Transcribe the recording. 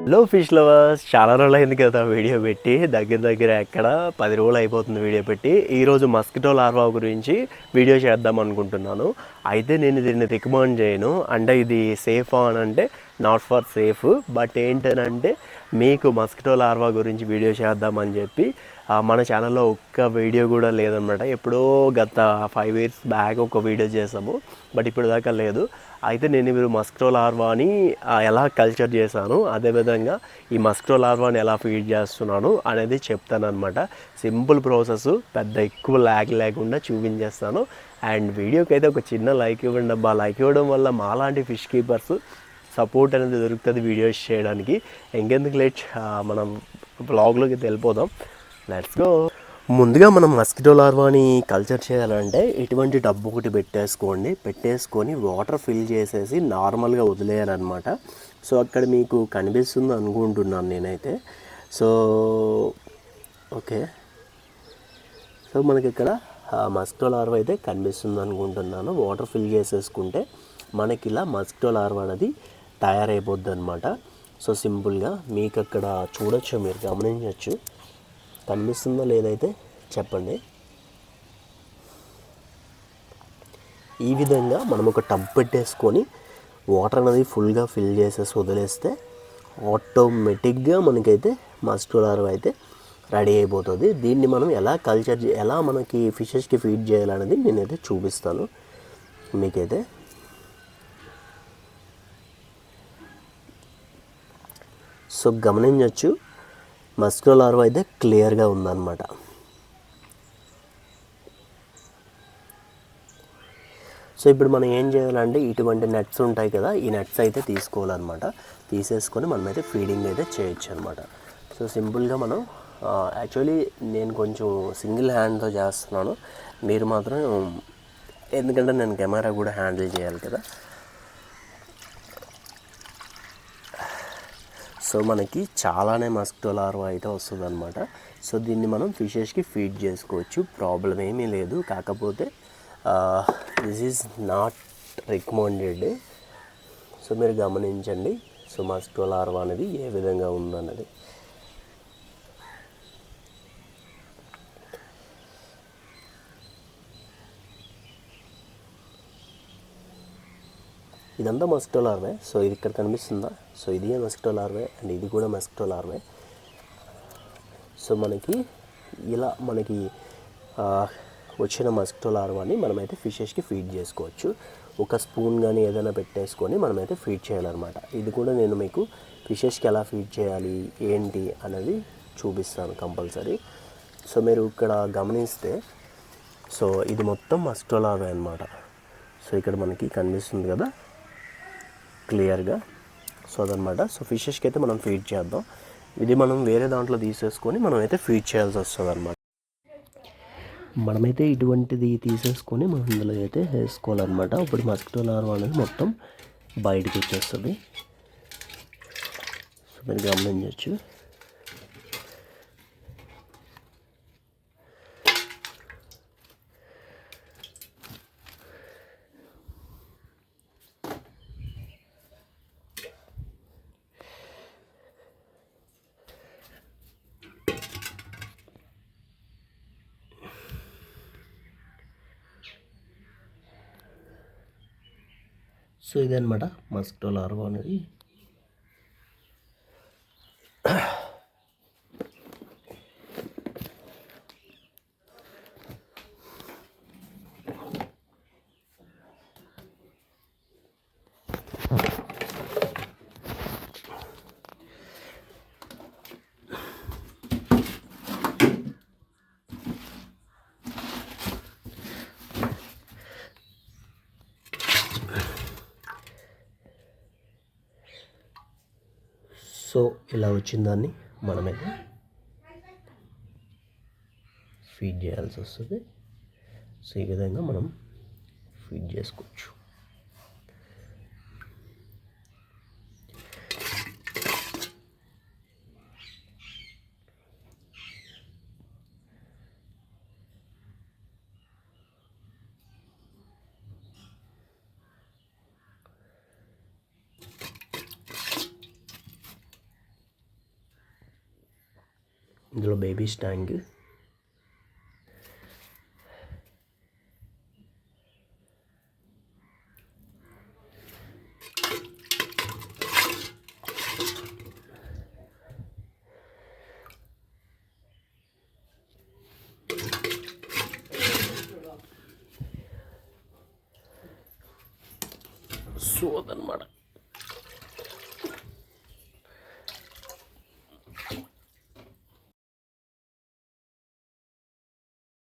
Hello fish lovers, చాలా రోజులు అయింది కదా వీడియో పెట్టి. దగ్గర ఎక్కడ 10 రోజులు అయిపోతుంది వీడియో పెట్టి. ఈరోజు మస్కిటో లార్వా గురించి వీడియో చేద్దాం అనుకుంటున్నాను. అయితే నేను దీన్ని రికమెండ్ చేయను. అంటే ఇది సేఫా అని అంటే నాట్ ఫర్ సేఫ్, బట్ ఏంటంటే మీకు మస్కిటో లార్వా గురించి వీడియో చేద్దామని చెప్పి మన ఛానల్లో ఒక్క వీడియో కూడా లేదనమాట. ఎప్పుడో గత 5 years బ్యాక్ ఒక వీడియో చేసాము, బట్ ఇప్పుడు దాకా లేదు. అయితే నేను మీరు మస్కిటో లార్వాని ఎలా కల్చర్ చేశాను, అదేవిధంగా ఈ మస్కిటో లార్వాని ఎలా ఫీడ్ చేస్తున్నాను అనేది చెప్తానమాట. సింపుల్ ప్రాసెస్, పెద్ద ఎక్కువ ల్యాగ్ లేకుండా చూపించేస్తాను. అండ్ వీడియోకి అయితే ఒక చిన్న లైక్ ఇవ్వండి అబ్బా. లైక్ ఇవ్వడం వల్ల మాలాంటి ఫిష్ కీపర్స్ సపోర్ట్ అనేది దొరుకుతుంది వీడియోస్ చేయడానికి. ఇంకెందుకు లేట్, మనం బ్లాగ్లోకి వెళ్ళిపోదాం. Let's go. ముందుగా మనం మస్కిటో లార్వాని కల్చర్ చేయాలంటే ఇటువంటి టబ్ ఒకటి పెట్టేసుకొని వాటర్ ఫిల్ చేసేసి నార్మల్గా వదిలేయాలన్నమాట. సో అక్కడ మీకు కనిపిస్తుంది అనుకుంటున్నాను నేనైతే. సో ఓకే, సో మనకి ఇక్కడ మస్కిటో లార్వా అయితే కనిపిస్తుంది అనుకుంటున్నాను. వాటర్ ఫిల్ చేసేసుకుంటే మనకి ఇలా మస్కిటో లార్వా అనేది తయారైపోద్ది అనమాట. సో సింపుల్గా మీకు అక్కడ చూడొచ్చు, మీరు గమనించవచ్చు. కనిపిస్తుందో లేదైతే చెప్పండి. ఈ విధంగా మనం ఒక టబ్ పెట్టేసుకొని వాటర్ అనేది ఫుల్గా ఫిల్ చేసేసి వదిలేస్తే ఆటోమేటిక్గా మనకైతే మస్కిటో లార్వా అయితే రెడీ అయిపోతుంది. దీన్ని మనం ఎలా మనకి ఫిషెస్కి ఫీడ్ చేయాలనేది నేనైతే చూపిస్తాను మీకైతే. సో గమనించవచ్చు, మస్కిటో లార్వా అయితే క్లియర్గా ఉందన్నమాట. సో ఇప్పుడు మనం ఏం చేయాలంటే ఇటువంటి నెట్స్ ఉంటాయి కదా, ఈ నెట్స్ అయితే తీసుకోవాలన్నమాట. తీసేసుకొని మనమైతే ఫీడింగ్ అయితే చేయొచ్చు అనమాట. సో సింపుల్గా మనం యాక్చువల్లీ నేను కొంచెం సింగిల్ హ్యాండ్తో చేస్తున్నాను, మీరు మాత్రం, ఎందుకంటే నేను కెమెరా కూడా హ్యాండిల్ చేయాలి కదా. సో మనకి చాలానే మస్కిటో లార్వా అయితే వస్తుంది అనమాట. సో దీన్ని మనం ఫిషెస్కి ఫీడ్ చేసుకోవచ్చు, ప్రాబ్లం ఏమీ లేదు. కాకపోతే this is not recommended. So మీరు గమనించండి. సో మస్కిటో లార్వా అనేది ఏ విధంగా ఉందన్నది. ఇదంతా మస్కిటో లార్వే. సో ఇది ఇక్కడ కనిపిస్తుందా? సో ఇది మస్కిటో లార్వే అండ్ ఇది కూడా మస్కిటో లార్వే. సో మనకి ఇలా వచ్చిన మస్కిటో లార్వాని మనమైతే ఫిషెస్కి ఫీడ్ చేసుకోవచ్చు. ఒక స్పూన్ కానీ ఏదైనా పెట్టేసుకొని మనమైతే ఫీడ్ చేయాలన్నమాట. ఇది కూడా నేను మీకు ఫిషెస్కి ఎలా ఫీడ్ చేయాలి ఏంటి అనేది చూపిస్తాను కంపల్సరీ. సో మీరు ఇక్కడ గమనిస్తే, సో ఇది మొత్తం మస్కిటో లార్వే అనమాట. సో ఇక్కడ మనకి కనిపిస్తుంది కదా క్లియర్గా. సో అదనమాట. సో ఫిషెస్కి అయితే మనం ఫీడ్ చేద్దాం. ఇది మనం వేరే దాంట్లో తీసేసుకొని మనమైతే ఫీడ్ చేయాల్సి వస్తుంది అనమాట. మనమైతే ఇటువంటిది తీసేసుకొని మనం ఇందులో అయితే వేసుకోవాలన్నమాట. ఇప్పుడు మస్కిటో లార్వా అనేది మొత్తం బయటకు వచ్చేస్తుంది. సో మీరు గమనించవచ్చు. సో ఇదన్నమాట మస్కిటో లార్వా అనేది. సో ఇలా వచ్చిన దాన్ని మనమైతే ఫీడ్ చేయాల్సి వస్తుంది. సో ఈ విధంగా మనం ఫీడ్ చేసుకోవచ్చు. ఇందులో బేబీ స్టాంగ్, సో అదనమాట.